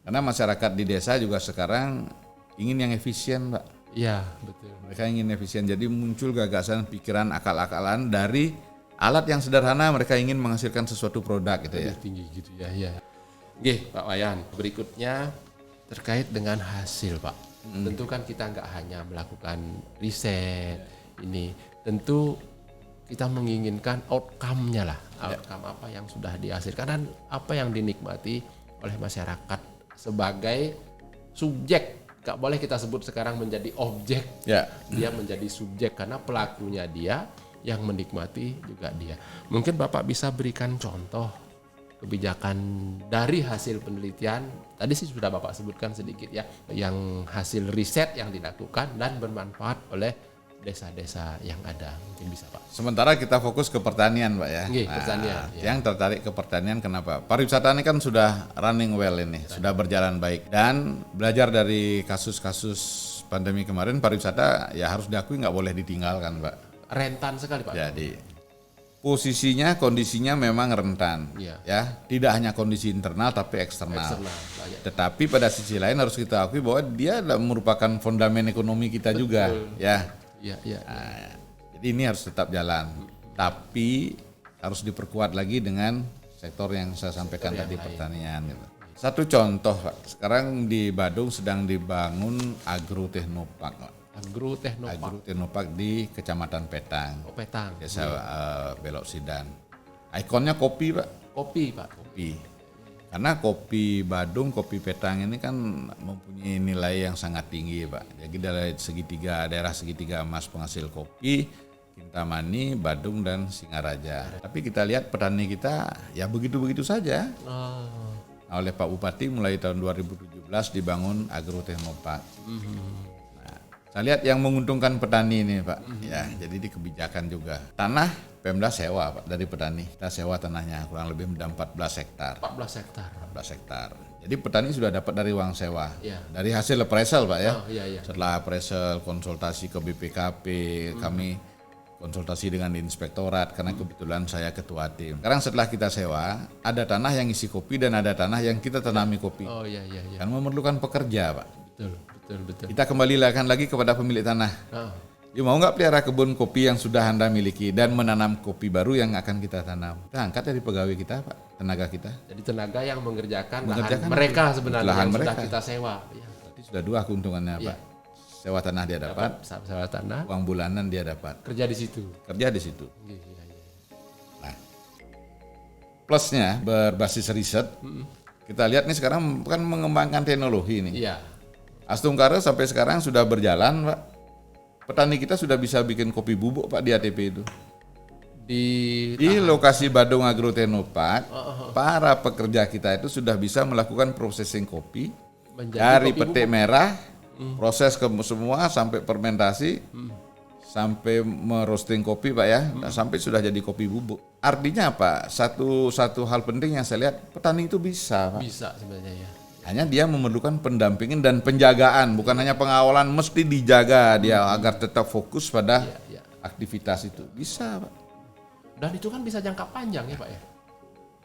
Karena masyarakat di desa juga sekarang ingin yang efisien, Pak. Iya, betul. Mereka ingin efisien, jadi muncul gagasan, pikiran, akal-akalan dari alat yang sederhana, mereka ingin menghasilkan sesuatu produk gitu ya. Lebih tinggi gitu ya. Iya. Oke, Pak Wayan. Berikutnya terkait dengan hasil, Pak. Tentu kan kita nggak hanya melakukan riset ini, tentu kita menginginkan outcome-nya lah, outcome apa yang sudah dihasilkan dan apa yang dinikmati oleh masyarakat sebagai subjek. Gak boleh kita sebut sekarang menjadi objek, Ya. dia menjadi subjek karena pelakunya dia, yang menikmati juga dia. Mungkin Bapak bisa berikan contoh kebijakan dari hasil penelitian, tadi sih sudah Bapak sebutkan sedikit ya, yang hasil riset yang dilakukan dan bermanfaat oleh desa-desa yang ada. Mungkin bisa Pak. Sementara kita fokus ke pertanian, Pak ya. Oke, pertanian, ya. Yang tertarik ke pertanian kenapa? Pariwisata ini kan sudah running well ini, sudah berjalan baik. Dan belajar dari kasus-kasus pandemi kemarin, pariwisata ya harus diakui nggak boleh ditinggalkan, Pak. Rentan sekali Pak. Jadi posisinya, kondisinya memang rentan, Iya. ya. Tidak hanya kondisi internal tapi eksternal. Eksternal, banyak. Tetapi pada sisi lain harus kita akui bahwa dia merupakan fondamen ekonomi kita juga, ya. Iya, iya. Nah, jadi ini harus tetap jalan, tapi harus diperkuat lagi dengan sektor yang saya sampaikan tadi, pertanian. Gitu. Satu contoh, Pak. Sekarang di Badung sedang dibangun agrotechnopark, Pak. Agrotechnopark. Agrotechnopark di Kecamatan Petang, Petang. desa Belok Sidan. Ikonnya kopi, Pak. Kopi Pak. Kopi. Karena kopi Badung, kopi Petang ini kan mempunyai nilai yang sangat tinggi, Pak. Jadi dari daerah segitiga emas penghasil kopi, Kintamani, Badung, dan Singaraja. Tapi kita lihat petani kita ya begitu-begitu saja. Nah, oleh Pak Bupati mulai tahun 2017 dibangun agrotechnopark. Nah, saya lihat yang menguntungkan petani ini, Pak. Ya, jadi di kebijakan juga. Tanah Pemda sewa, Pak, dari petani. Kita sewa tanahnya kurang lebih 14 hektar. 14 hektar. 14 hektar. Jadi petani sudah dapat dari uang sewa. Iya. Dari hasil appraisal, Pak ya. Oh, iya, iya. Setelah appraisal, konsultasi ke BPKP, kami konsultasi dengan inspektorat karena kebetulan saya ketua tim. Sekarang setelah kita sewa, ada tanah yang isi kopi dan ada tanah yang kita tanami kopi. Oh iya, iya, iya. Kan memerlukan pekerja, Pak. Betul. Kita kembalikan lagi kepada pemilik tanah. Oh, Ya, mau nggak pelihara kebun kopi yang sudah Anda miliki dan menanam kopi baru yang akan kita tanam? Kita angkat dari pegawai kita, Pak, tenaga kita. jadi tenaga yang mengerjakan Mengerjakan lahan mereka sebenarnya lahan yang sudah mereka. kita sewa. Ya. Berarti sudah dua keuntungannya, Iya. Pak. Sewa tanah dia dapat, Sewa tanah, uang bulanan dia dapat. kerja di situ. Kerja di situ. Iya, iya. Nah, plusnya berbasis riset, kita lihat nih sekarang kan mengembangkan teknologi ini. Iya. Astungkara sampai sekarang sudah berjalan, Pak. Petani kita sudah bisa bikin kopi bubuk, Pak, di ATP itu. Di lokasi Badung Agrotechnopark, para pekerja kita itu sudah bisa melakukan processing kopi Menjadi dari kopi petik merah, proses ke semua sampai fermentasi, sampai merosting kopi, Pak ya, dan sampai sudah jadi kopi bubuk. Artinya apa? Satu hal penting yang saya lihat, petani itu bisa, Pak. Bisa sebenarnya ya. Hanya dia memerlukan pendampingan dan penjagaan, bukan hanya pengawalan, mesti dijaga dia agar tetap fokus pada Iya. aktivitas itu. Bisa, Pak. Dan itu kan bisa jangka panjang ya Pak ya.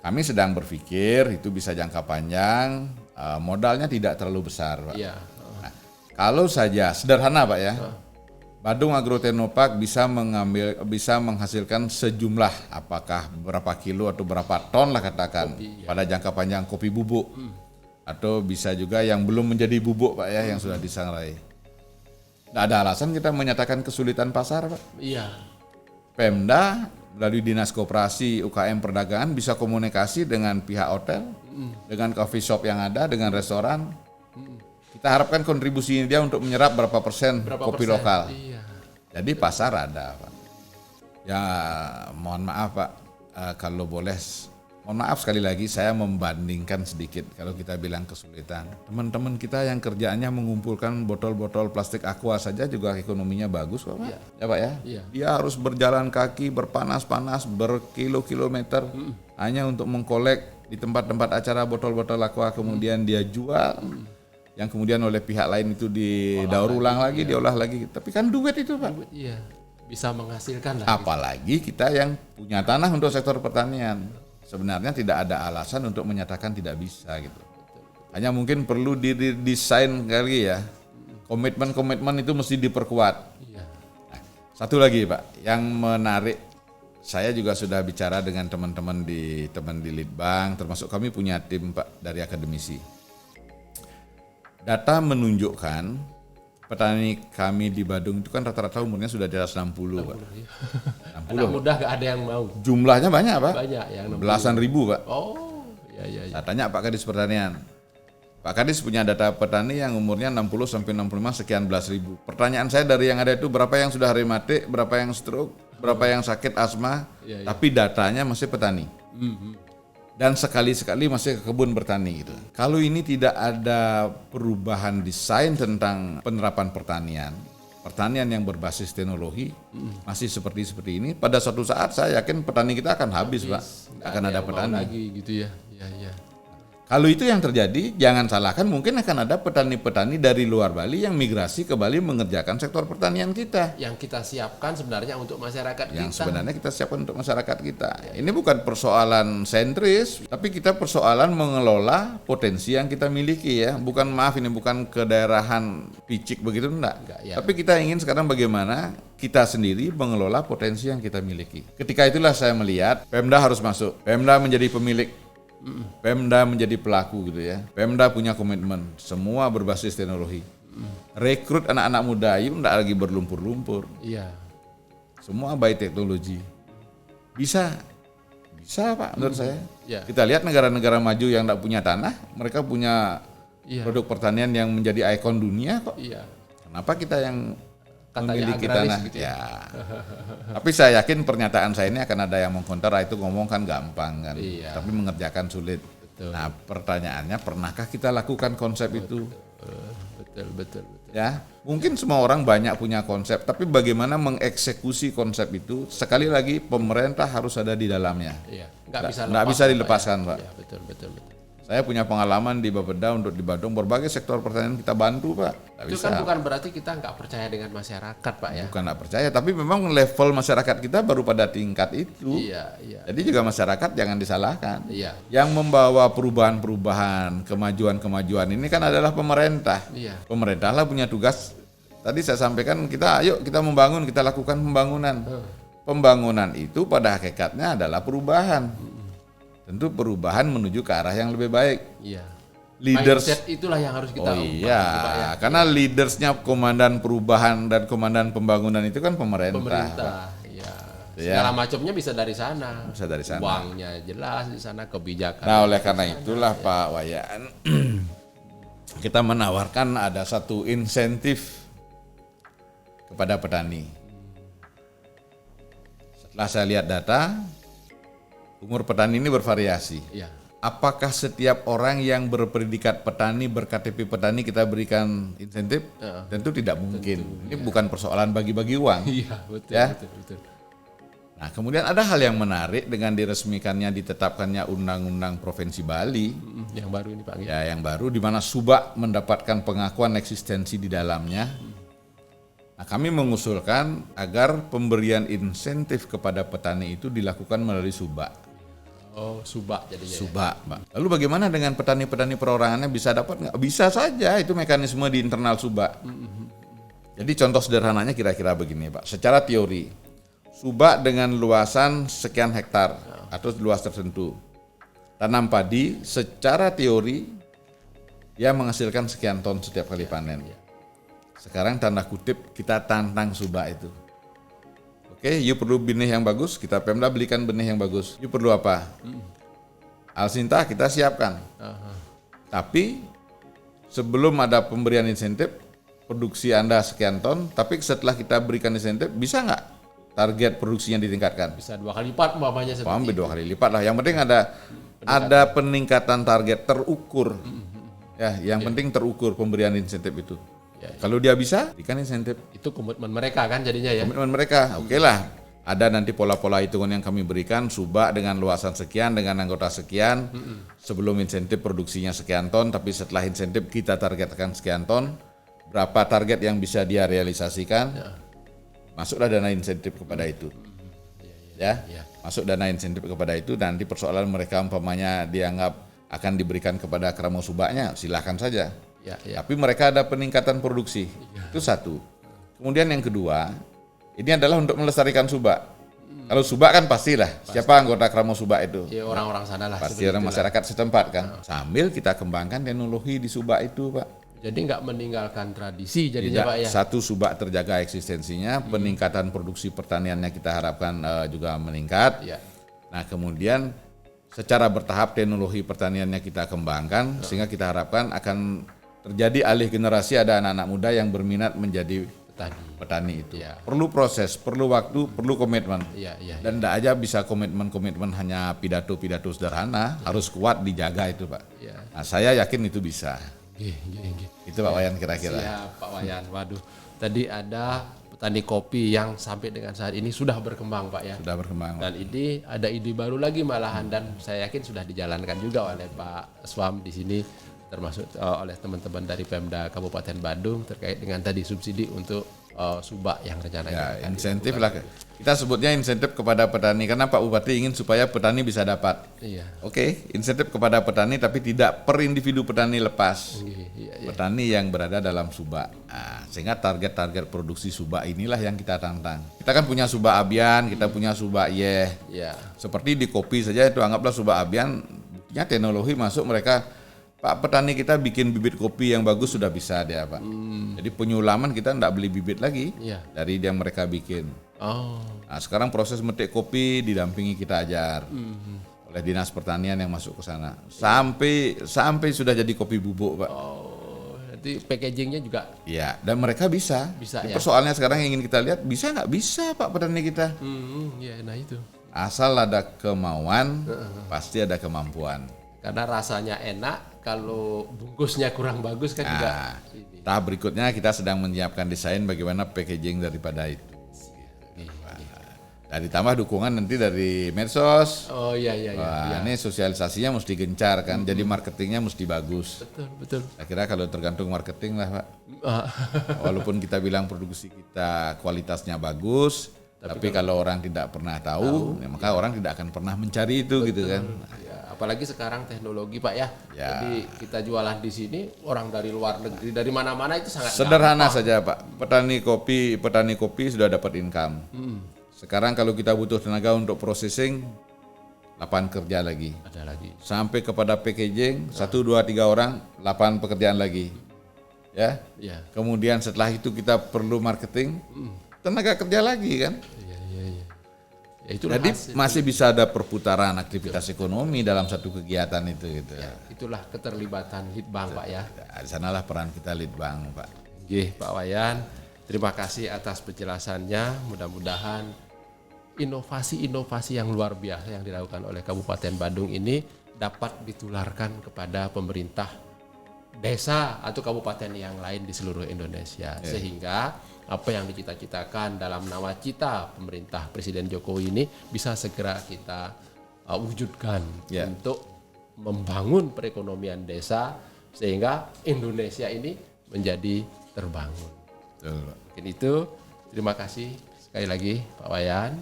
Kami sedang berpikir itu bisa jangka panjang, modalnya tidak terlalu besar, Pak. Iya. Nah, kalau saja sederhana, Pak ya, Badung Agrotechnopark bisa menghasilkan sejumlah, apakah berapa kilo atau berapa ton lah katakan, Kopi, ya. pada jangka panjang kopi bubuk. Atau bisa juga yang belum menjadi bubuk, Pak ya, yang sudah disangrai. Tidak ada alasan kita menyatakan kesulitan pasar, Pak. Iya. Pemda melalui Dinas Koperasi UKM Perdagangan bisa komunikasi dengan pihak hotel, dengan coffee shop yang ada, dengan restoran. Kita harapkan kontribusi dia untuk menyerap berapa persen kopi lokal. Iya. Jadi pasar ada, Pak. Ya, mohon maaf, Pak, kalau boleh, mohon maaf sekali lagi saya membandingkan sedikit kalau kita bilang kesulitan. Teman-teman kita yang kerjaannya mengumpulkan botol-botol plastik aqua saja juga ekonominya bagus kok, Pak. Iya. Ya, Pak ya. Iya. Dia harus berjalan kaki berpanas-panas berkilo-kilometer hanya untuk mengkolek di tempat-tempat acara botol-botol aqua, kemudian dia jual. Yang kemudian oleh pihak lain itu didaur ulang lagi, diolah lagi. Tapi kan duit itu, Pak. Iya. Bisa menghasilkan lah. Apalagi kita yang punya tanah untuk sektor pertanian. Sebenarnya tidak ada alasan untuk menyatakan tidak bisa gitu. Hanya mungkin perlu didesain kali ya. Komitmen-komitmen itu mesti diperkuat. Iya. Nah, satu lagi Pak, yang menarik, saya juga sudah bicara dengan teman-teman di Litbang, termasuk kami punya tim Pak dari akademisi. Data menunjukkan petani kami di Badung itu kan rata-rata umurnya sudah di atas 60 Pak. 60. Anak muda gak ada yang mau. Jumlahnya banyak Pak. Banyak yang 60. Belasan ribu Pak. Oh, iya. Saya tanya Pak Kadis Pertanian. Pak Kadis punya data petani yang umurnya 60 sampai 65 sekian belas ribu. Pertanyaan saya dari yang ada itu berapa yang sudah rematik, berapa yang stroke, berapa yang sakit asma, tapi datanya masih petani. Dan sekali-sekali masih ke kebun bertani gitu. Kalau ini tidak ada perubahan desain tentang penerapan pertanian yang berbasis teknologi masih seperti ini, pada suatu saat saya yakin petani kita akan habis Pak. Akan ada petani lagi gitu ya. Iya. Kalau itu yang terjadi, jangan salahkan, mungkin akan ada petani-petani dari luar Bali yang migrasi ke Bali mengerjakan sektor pertanian kita. Yang kita siapkan sebenarnya untuk masyarakat Yang kita. sebenarnya kita siapkan untuk masyarakat kita. Ini bukan persoalan sentris, tapi kita persoalan mengelola potensi yang kita miliki ya. Bukan ini bukan kedaerahan picik begitu enggak. Ya. Tapi kita ingin sekarang bagaimana kita sendiri mengelola potensi yang kita miliki. Ketika itulah saya melihat Pemda harus masuk. Pemda menjadi pemilik. Pemda menjadi pelaku gitu ya. Pemda punya komitmen, semua berbasis teknologi. Rekrut anak-anak muda, itu enggak lagi berlumpur-lumpur. Iya. Semua by teknologi. Bisa Pak menurut saya. Ya. Kita lihat negara-negara maju yang enggak punya tanah, mereka punya produk pertanian yang menjadi ikon dunia kok. Iya. Kenapa kita yang Katanya memiliki agraris tanah? gitu Ya. Tapi saya yakin pernyataan saya ini akan ada yang mengkonter, itu ngomong kan gampang kan. Iya. Tapi mengerjakan sulit. Betul. Nah, pertanyaannya pernahkah kita lakukan konsep itu? Betul. Ya, mungkin semua orang banyak punya konsep, tapi bagaimana mengeksekusi konsep itu? Sekali lagi pemerintah harus ada di dalamnya. Iya. Nggak bisa dilepaskan, Pak. Iya, betul. Saya punya pengalaman di Bapeda untuk di Badung, berbagai sektor pertanian kita bantu Pak. Nggak Itu bisa. kan bukan berarti kita nggak percaya dengan masyarakat Pak ya. Bukan nggak percaya, tapi memang level masyarakat kita baru pada tingkat itu. Iya. Jadi juga masyarakat jangan disalahkan. Iya. Yang membawa perubahan-perubahan, kemajuan-kemajuan ini kan adalah pemerintah. Iya. Pemerintah lah punya tugas. Tadi saya sampaikan ayo kita membangun, kita lakukan pembangunan. Pembangunan itu pada hakikatnya adalah perubahan. Tentu perubahan menuju ke arah yang lebih baik. Iya. Leaders Mindset itulah yang harus kita ubah, iya, Pak, ya. karena leadersnya komandan perubahan dan komandan pembangunan itu kan pemerintah. Iya. Ya. Segala macamnya bisa dari sana. Bisa dari sana. Uangnya jelas di sana, kebijakan. Nah, oleh karena itulah Pak Wayan, kita menawarkan ada satu insentif kepada petani. Setelah saya lihat data, umur petani ini bervariasi. Iya. Apakah setiap orang yang berpredikat petani, berKTP petani kita berikan insentif? Tentu tidak mungkin. Ini bukan persoalan bagi-bagi uang. Iya, betul, Ya. betul. Nah, kemudian ada hal yang menarik dengan diresmikannya, ditetapkannya Undang-Undang Provinsi Bali, Yang baru ini Pak. ya yang baru, di mana Subak mendapatkan pengakuan eksistensi di dalamnya. Nah, kami mengusulkan agar pemberian insentif kepada petani itu dilakukan melalui Subak. Oh, Subak jadinya. Subak, Pak. Lalu bagaimana dengan petani-petani perorangannya bisa dapat nggak? Bisa saja, itu mekanisme di internal Subak. Jadi contoh sederhananya kira-kira begini, Pak. Secara teori, Subak dengan luasan sekian hektar atau luas tertentu, tanam padi secara teori dia menghasilkan sekian ton setiap kali panen. Sekarang tanda kutip kita tantang Subak itu. Oke, you perlu benih yang bagus, kita Pemda belikan benih yang bagus. You perlu apa? Alsinta kita siapkan. Tapi sebelum ada pemberian insentif, produksi Anda sekian ton, tapi setelah kita berikan insentif, bisa nggak target produksinya ditingkatkan? Bisa 2 kali lipat umpamanya Paham, 2 kali lipat lah. Yang penting ada peningkatan target terukur. Ya, yang penting terukur pemberian insentif itu. Kalau dia bisa, berikan insentif. Itu komitmen mereka kan jadinya ya. Komitmen mereka, oke lah. Ada nanti pola-pola hitungan yang kami berikan, Subak dengan luasan sekian, dengan anggota sekian, sebelum insentif produksinya sekian ton, tapi setelah insentif kita targetkan sekian ton, berapa target yang bisa dia realisasikan, masuklah dana insentif kepada itu. Masuk dana insentif kepada itu, nanti persoalan mereka umpamanya dianggap akan diberikan kepada Kramo Subaknya, silahkan saja. Ya, ya. Tapi mereka ada peningkatan produksi. Itu satu. Kemudian yang kedua, ini adalah untuk melestarikan Subak. Kalau Subak kan pastilah, siapa anggota Kramo Subak itu? Ya, orang-orang sana lah. Pasti orang masyarakat setempat kan. Sambil kita kembangkan teknologi di Subak itu, Pak. Jadi nggak meninggalkan tradisi jadinya Tidak, Pak ya. satu Subak terjaga eksistensinya, peningkatan produksi pertaniannya kita harapkan juga meningkat. Ya. Nah, kemudian secara bertahap teknologi pertaniannya kita kembangkan sehingga kita harapkan akan terjadi alih generasi, ada anak-anak muda yang berminat menjadi petani itu. Ya. Perlu proses, perlu waktu, perlu komitmen. Iya, iya. Dan tidak aja bisa komitmen hanya pidato-pidato sederhana, harus kuat dijaga itu, Pak. Ya. Nah, saya yakin itu bisa. Nggih. Itu Pak Wayan kira-kira. Siap Pak Wayan. Waduh, tadi ada petani kopi yang sampai dengan saat ini sudah berkembang Pak ya. Sudah berkembang. Dan ini ada ide baru lagi malahan, dan saya yakin sudah dijalankan juga oleh Pak Swam di sini, termasuk oleh teman-teman dari Pemda Kabupaten Badung terkait dengan tadi subsidi untuk Subak yang rencananya. Ya, insentif lah. Kita sebutnya insentif kepada petani karena Pak Bupati ingin supaya petani bisa dapat. Iya. Oke, insentif kepada petani tapi tidak per individu petani lepas. Iya. Petani yang berada dalam Subak. Nah, sehingga target-target produksi Subak inilah yang kita tantang. Kita kan punya Subak Abian, kita punya Subak Yeh. Iya. Seperti di kopi saja itu anggaplah Subak Abian, buktinya teknologi masuk mereka. Pak, petani kita bikin bibit kopi yang bagus sudah bisa dia, Pak. Jadi penyulaman kita enggak beli bibit lagi dari yang mereka bikin. Oh. Nah, sekarang proses metik kopi didampingi kita ajar oleh Dinas Pertanian yang masuk ke sana. Sampai sudah jadi kopi bubuk, Pak. Oh, nanti packagingnya juga. Iya, dan mereka bisa. Bisa, Jadi ya. persoalannya sekarang yang ingin kita lihat, bisa nggak? Bisa, Pak, petani kita. Ya, nah itu. Asal ada kemauan, pasti ada kemampuan. Karena rasanya enak, kalau bungkusnya kurang bagus kan juga. Nah, tahap berikutnya kita sedang menyiapkan desain bagaimana packaging daripada itu. Dan ditambah dukungan nanti dari medsos. Oh iya. Wah, ini sosialisasinya mesti gencar kan, jadi marketingnya mesti bagus. Betul. Saya kira kalau tergantung marketing lah, Pak. Walaupun kita bilang produksi kita kualitasnya bagus, tapi kalau orang tidak pernah tahu, ya maka orang tidak akan pernah mencari itu gitu kan. Ya, apalagi sekarang teknologi Pak ya. Ya. Jadi kita jualan di sini, orang dari luar negeri, dari mana-mana itu sangat Sederhana saja, Pak. Petani kopi sudah dapat income. Sekarang kalau kita butuh tenaga untuk processing, 8 kerja lagi. ada lagi. Sampai kepada packaging, 1, 2, 3 orang, 8 pekerjaan lagi. Ya. Iya. Kemudian setelah itu kita perlu marketing, tenaga kerja lagi kan. Iya. Ya itulah Jadi hasil. masih bisa ada perputaran aktivitas ekonomi dalam satu kegiatan itu gitu. Itulah keterlibatan Litbang Pak ya. Di sanalah peran kita Litbang, Pak. Nggih, Pak Wayan. Terima kasih atas penjelasannya. Mudah-mudahan inovasi-inovasi yang luar biasa yang dilakukan oleh Kabupaten Badung ini dapat ditularkan kepada pemerintah desa atau kabupaten yang lain di seluruh Indonesia. Sehingga apa yang dicita-citakan dalam nawacita pemerintah Presiden Jokowi ini bisa segera kita wujudkan untuk membangun perekonomian desa sehingga Indonesia ini menjadi terbangun. Betul, Pak. Mungkin itu, terima kasih sekali lagi Pak Wayan.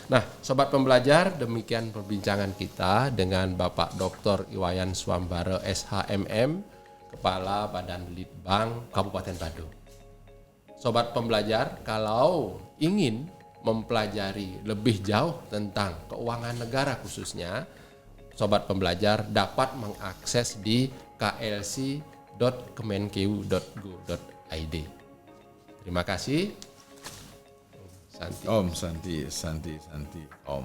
Nah, Sobat Pembelajar, demikian perbincangan kita dengan Bapak Dr. Iwayan Swambara SHMM, Kepala Badan Litbang Kabupaten Badung. Sobat Pembelajar, kalau ingin mempelajari lebih jauh tentang keuangan negara khususnya, Sobat Pembelajar dapat mengakses di klc.kemenkeu.go.id. Terima kasih. Om Santi, Om.